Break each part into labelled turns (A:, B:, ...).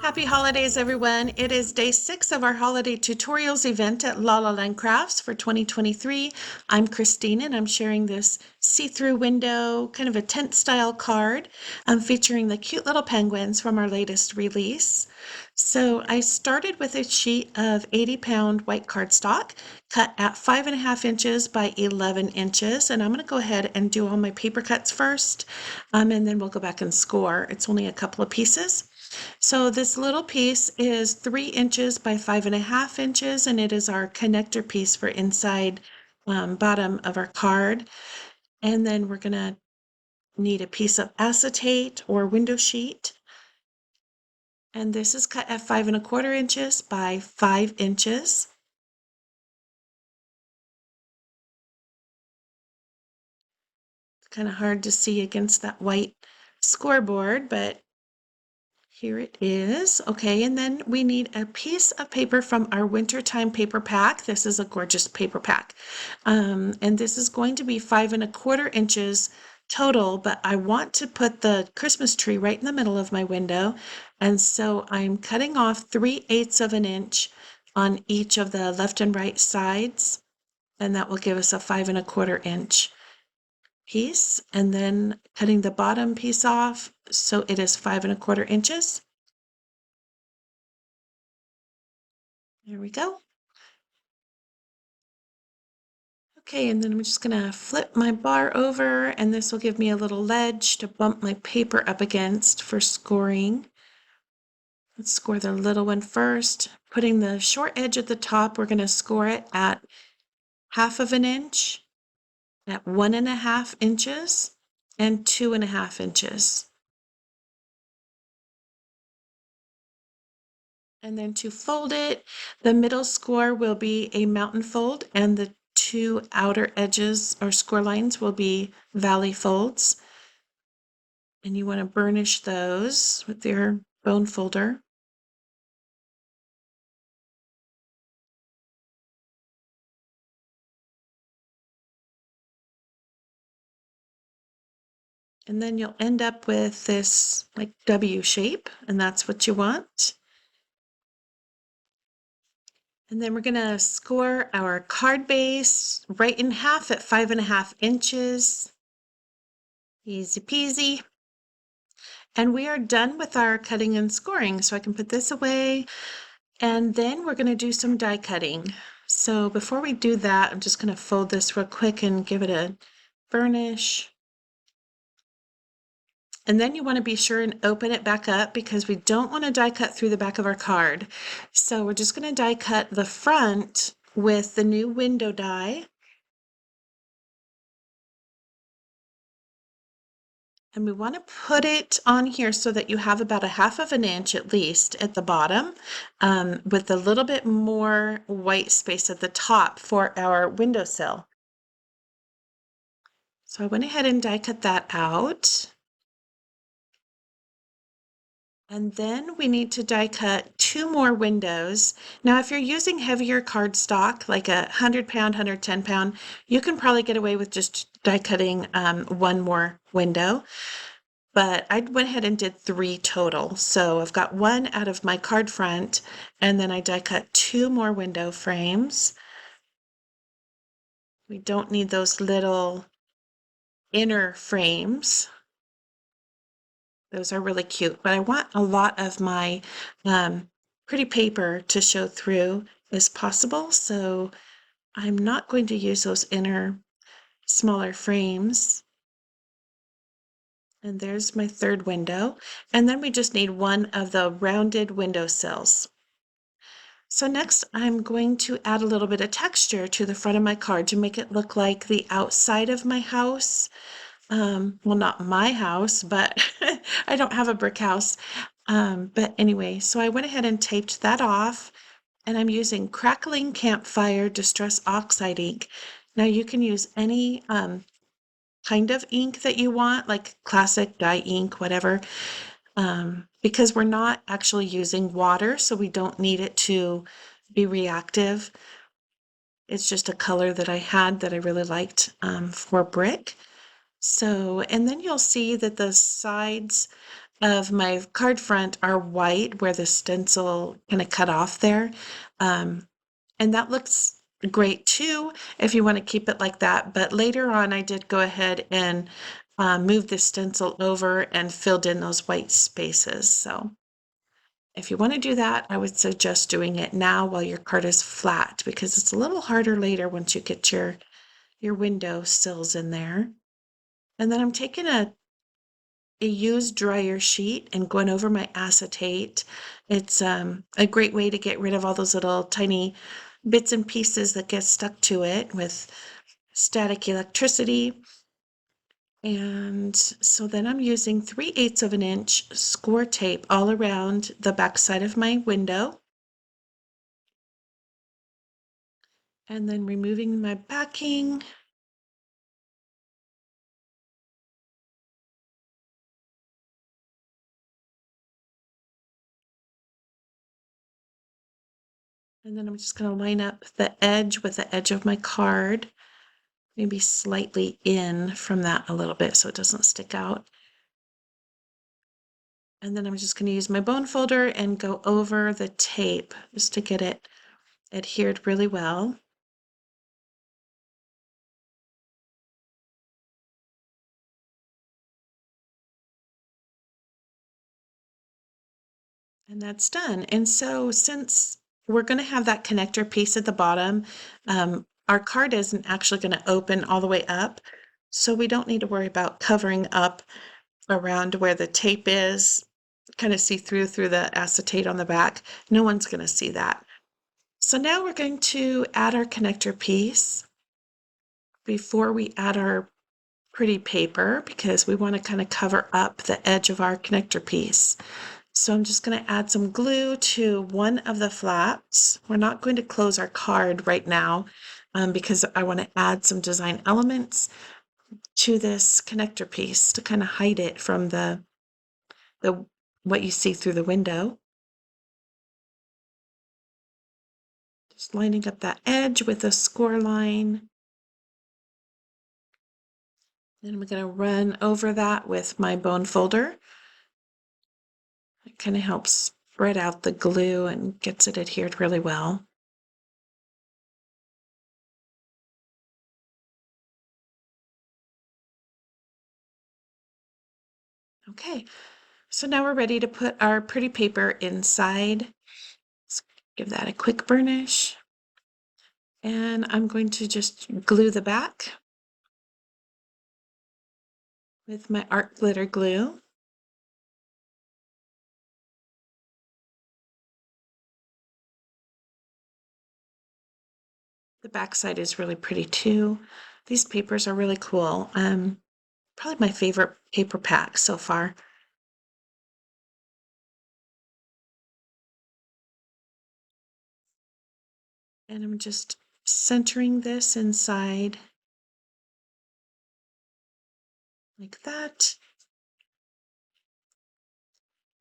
A: Happy holidays, everyone. It is day 6 of our holiday tutorials event at La La Land Crafts for 2023. I'm Kristine and I'm sharing this see-through window, kind of a tent style card featuring the cute little penguins from our latest release. So I started with a sheet of 80-pound white cardstock cut at 5.5 inches by 11 inches. And I'm going to go ahead and do all my paper cuts first, and then we'll go back and score. It's only a couple of pieces. So this little piece is 3 inches by 5.5 inches, and it is our connector piece for inside bottom of our card. And then we're going to need a piece of acetate or window sheet. And this is cut at 5.25 inches by 5 inches. It's kind of hard to see against that white scoreboard, but here it is. Okay, and then we need a piece of paper from our wintertime paper pack. This is a gorgeous paper pack. And this is going to be 5.25 inches total, but I want to put the Christmas tree right in the middle of my window. And so I'm cutting off 3/8 of an inch on each of the left and right sides. And that will give us a 5.25 inch piece, and then cutting the bottom piece off so it is 5.25 inches. There we go. Okay, and then I'm just gonna flip my bar over, and this will give me a little ledge to bump my paper up against for scoring. Let's score the little one first. Putting the short edge at the top, we're gonna score it at 1/2 inch, at 1.5 inches, and 2.5 inches. And then to fold it, the middle score will be a mountain fold, and the 2 outer edges or score lines will be valley folds. And you want to burnish those with your bone folder. And then you'll end up with this like W shape, and that's what you want. And then we're going to score our card base right in half at 5.5 inches. Easy peasy. And we are done with our cutting and scoring, so I can put this away. And then we're going to do some die cutting. So before we do that, I'm just going to fold this real quick and give it a burnish. And then you want to be sure and open it back up because we don't want to die cut through the back of our card. So we're just going to die cut the front with the new window die. And we want to put it on here so that you have about 1/2 inch at least at the bottom, with a little bit more white space at the top for our windowsill. So I went ahead and die cut that out. And then we need to die cut 2 more windows. Now, if you're using heavier cardstock, like a 100-pound, 110-pound, you can probably get away with just die cutting 1 more window. But I went ahead and did 3 total. So I've got 1 out of my card front, and then I die cut 2 more window frames. We don't need those little inner frames. Those are really cute, but I want a lot of my pretty paper to show through as possible, so I'm not going to use those inner smaller frames. And there's my 3rd window. And then we just need 1 of the rounded window sills. So next I'm going to add a little bit of texture to the front of my card to make it look like the outside of my house. Well, not my house, but I don't have a brick house. But anyway, so I went ahead and taped that off, and I'm using Crackling Campfire Distress Oxide ink. Now you can use any kind of ink that you want, like classic dye ink, whatever, because we're not actually using water, so we don't need it to be reactive. It's just a color that I had that I really liked for brick. So, and then you'll see that the sides of my card front are white where the stencil kind of cut off there. And that looks great too if you want to keep it like that. But later on, I did go ahead and move the stencil over and filled in those white spaces. So if you want to do that, I would suggest doing it now while your card is flat because it's a little harder later once you get your window sills in there. And then I'm taking a used dryer sheet and going over my acetate. It's a great way to get rid of all those little tiny bits and pieces that get stuck to it with static electricity. And so then I'm using 3/8 of an inch score tape all around the back side of my window. And then removing my backing. And then I'm just going to line up the edge with the edge of my card, maybe slightly in from that a little bit so it doesn't stick out. And then I'm just going to use my bone folder and go over the tape just to get it adhered really well. And that's done. And so since we're going to have that connector piece at the bottom, our card isn't actually going to open all the way up. So we don't need to worry about covering up around where the tape is, kind of see through the acetate on the back. No one's going to see that. So now we're going to add our connector piece before we add our pretty paper because we want to kind of cover up the edge of our connector piece. So I'm just going to add some glue to one of the flaps. We're not going to close our card right now because I want to add some design elements to this connector piece to kind of hide it from the what you see through the window. Just lining up that edge with a score line. Then I'm going to run over that with my bone folder. It kind of helps spread out the glue and gets it adhered really well. Okay, so now we're ready to put our pretty paper inside. Let's give that a quick burnish. And I'm going to just glue the back with my art glitter glue. The back side is really pretty too. These papers are really cool. Probably my favorite paper pack so far. And I'm just centering this inside like that.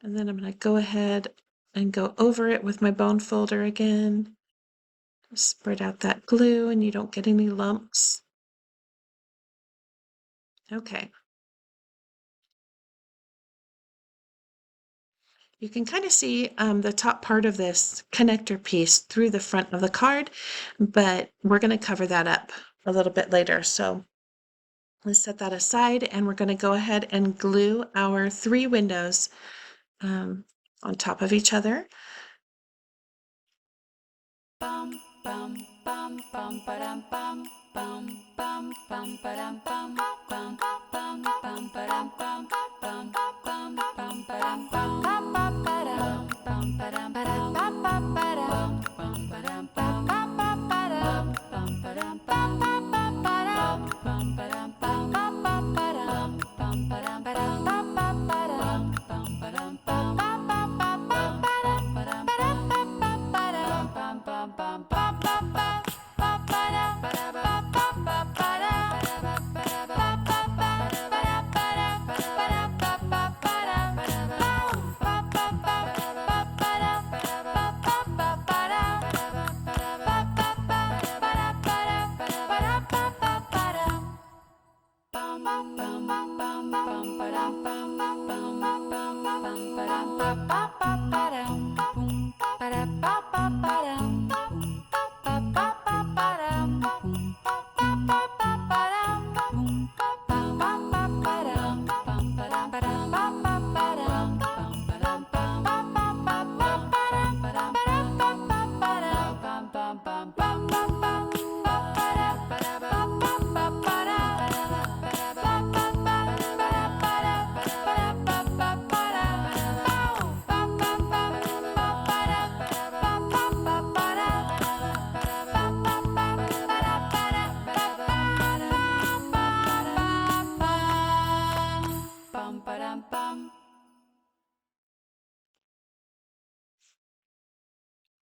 A: And then I'm going to go ahead and go over it with my bone folder again. Spread out that glue and you don't get any lumps. Okay. You can kind of see the top part of this connector piece through the front of the card, but we're going to cover that up a little bit later. So let's set that aside and we're going to go ahead and glue our 3 windows on top of each other.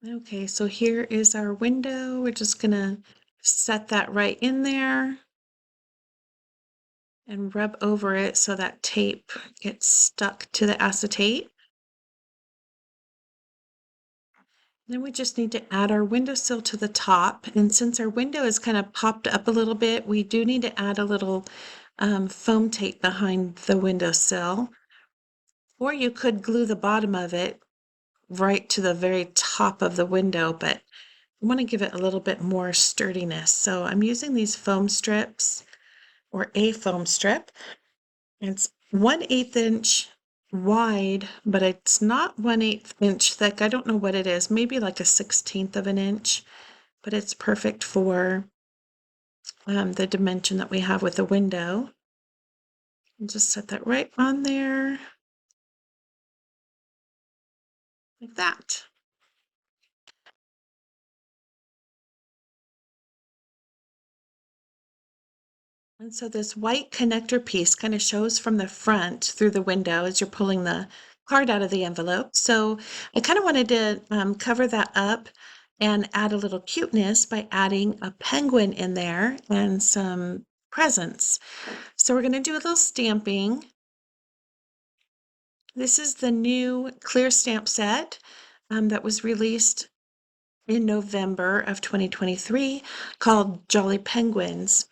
A: Okay, so here is our window. We're just gonna set that right in there and rub over it so that tape gets stuck to the acetate. Then we just need to add our windowsill to the top. And since our window is kind of popped up a little bit, we do need to add a little foam tape behind the windowsill. Or you could glue the bottom of it right to the very top of the window, but I want to give it a little bit more sturdiness. So I'm using these foam strips, or a foam strip. It's 1/8 inch wide, but it's not 1/8 inch thick. I don't know what it is, maybe like a 1/16 of an inch, but it's perfect for the dimension that we have with the window. And just set that right on there, like that. And so this white connector piece kind of shows from the front through the window as you're pulling the card out of the envelope. So I kind of wanted to cover that up and add a little cuteness by adding a penguin in there and some presents. So we're going to do a little stamping. This is the new clear stamp set that was released in November of 2023 called Jolly Penguins.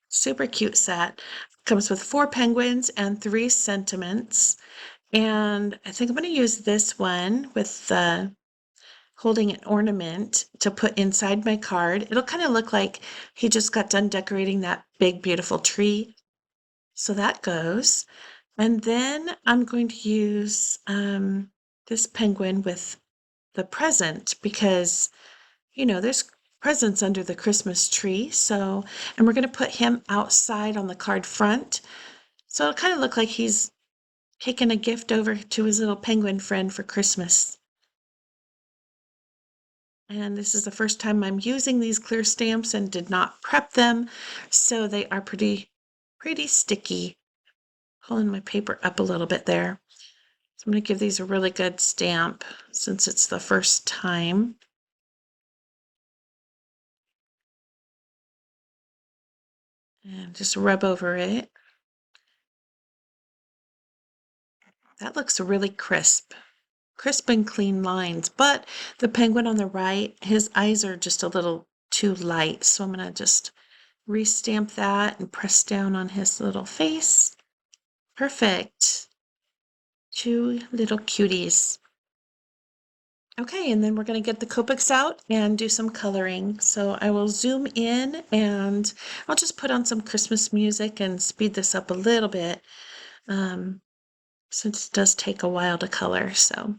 A: Super cute set. Comes with 4 penguins and 3 sentiments. And I think I'm going to use this one with the holding an ornament to put inside my card. It'll kind of look like he just got done decorating that big, beautiful tree. So that goes. And then I'm going to use this penguin with the present because, you know, there's presents under the Christmas tree. So, and we're going to put him outside on the card front. So it'll kind of look like he's taking a gift over to his little penguin friend for Christmas. And this is the first time I'm using these clear stamps and did not prep them. So they are pretty sticky. Pulling my paper up a little bit there. So I'm going to give these a really good stamp since it's the first time. And just rub over it. That looks really crisp and clean lines, but the penguin on the right, his eyes are just a little too light. So I'm going to just restamp that and press down on his little face. Perfect. 2 little cuties. Okay, and then we're going to get the Copics out and do some coloring. So I will zoom in and I'll just put on some Christmas music and speed this up a little bit since it does take a while to color. So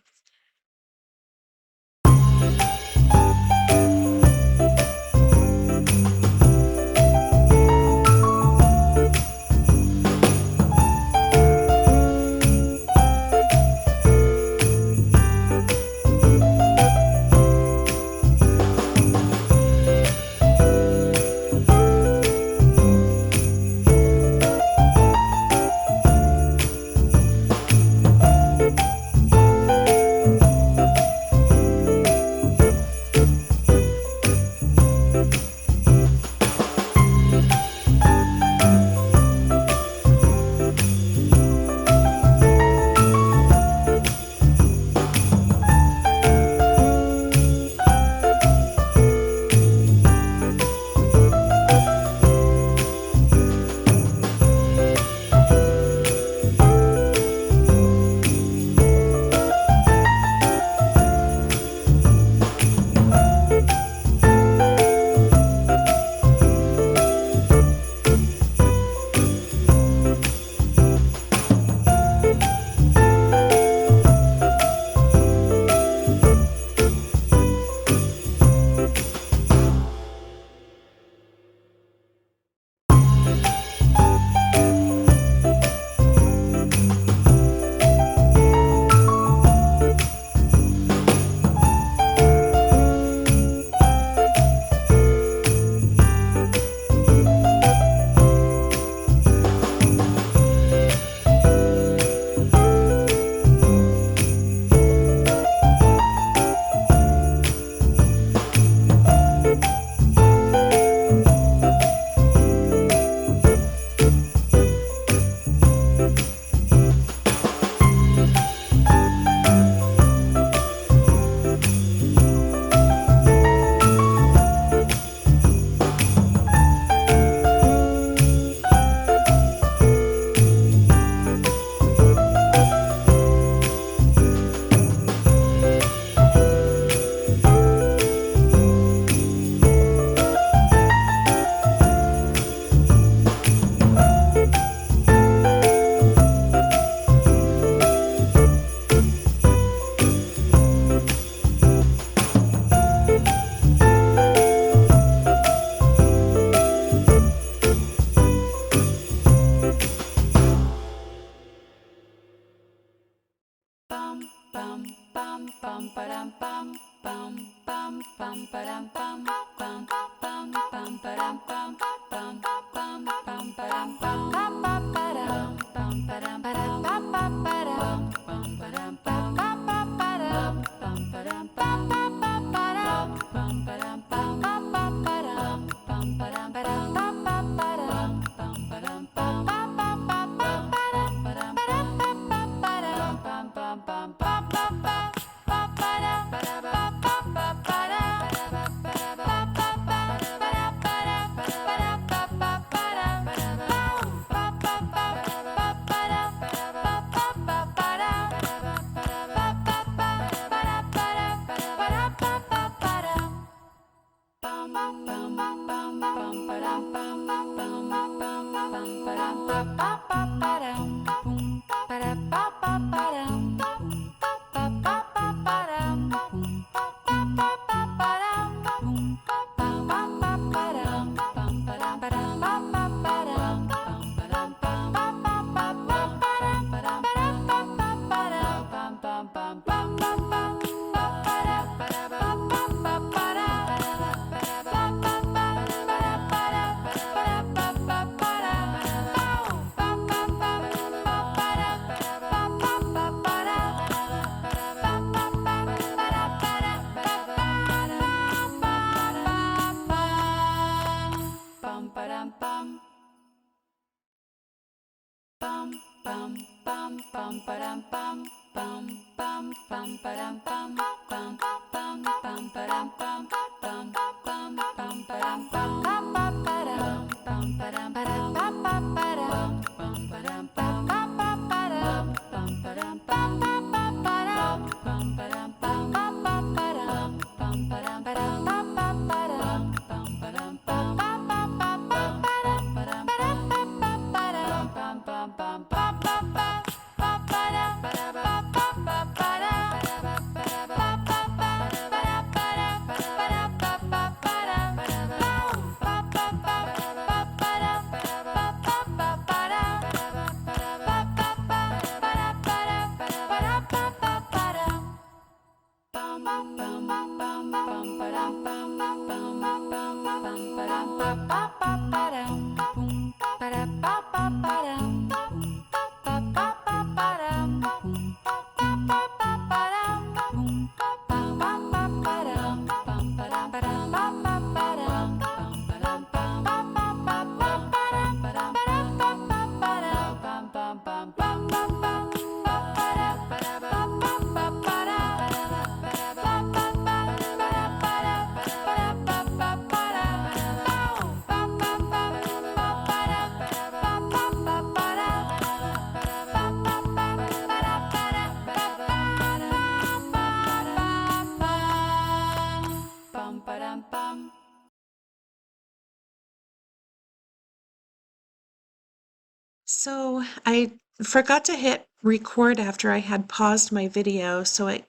A: So I forgot to hit record after I had paused my video, so I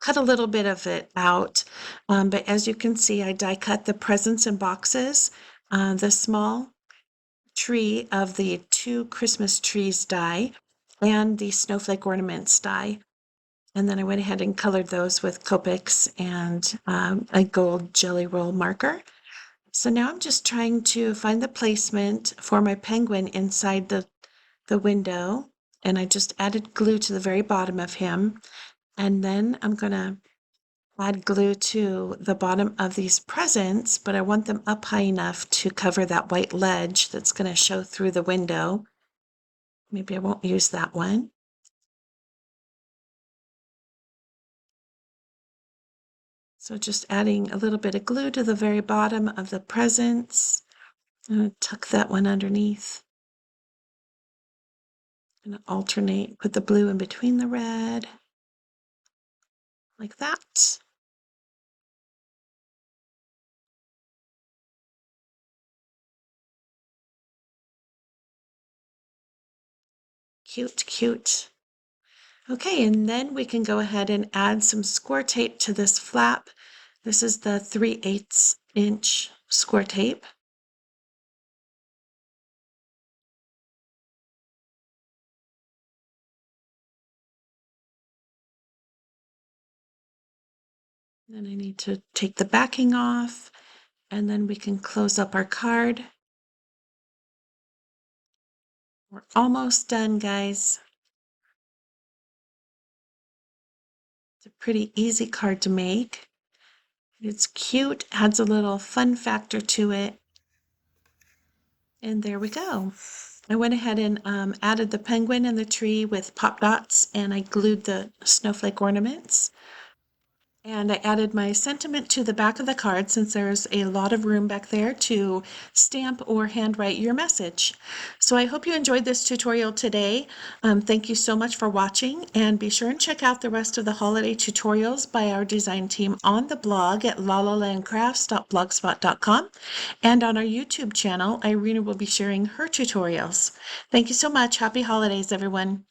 A: cut a little bit of it out. But as you can see, I die cut the presents in boxes, the small tree of the 2 Christmas trees die, and the snowflake ornaments die. And then I went ahead and colored those with Copics and a gold jelly roll marker. So now I'm just trying to find the placement for my penguin inside the window, and I just added glue to the very bottom of him. And then I'm going to add glue to the bottom of these presents, but I want them up high enough to cover that white ledge that's going to show through the window. Maybe I won't use that one. So just adding a little bit of glue to the very bottom of the presents. I'm going to tuck that one underneath. I'm going to alternate, put the blue in between the red, like that. Cute, cute. Okay, and then we can go ahead and add some score tape to this flap. This is the 3/8 inch score tape. Then I need to take the backing off, and then we can close up our card. We're almost done, guys. It's a pretty easy card to make. It's cute, adds a little fun factor to it. And there we go. I went ahead and added the penguin and the tree with pop dots, and I glued the snowflake ornaments. And I added my sentiment to the back of the card since there's a lot of room back there to stamp or handwrite your message. So I hope you enjoyed this tutorial today. Thank you so much for watching, and be sure and check out the rest of the holiday tutorials by our design team on the blog at lalalandcrafts.blogspot.com, and on our YouTube channel. Irina will be sharing her tutorials. Thank you so much. Happy holidays, everyone.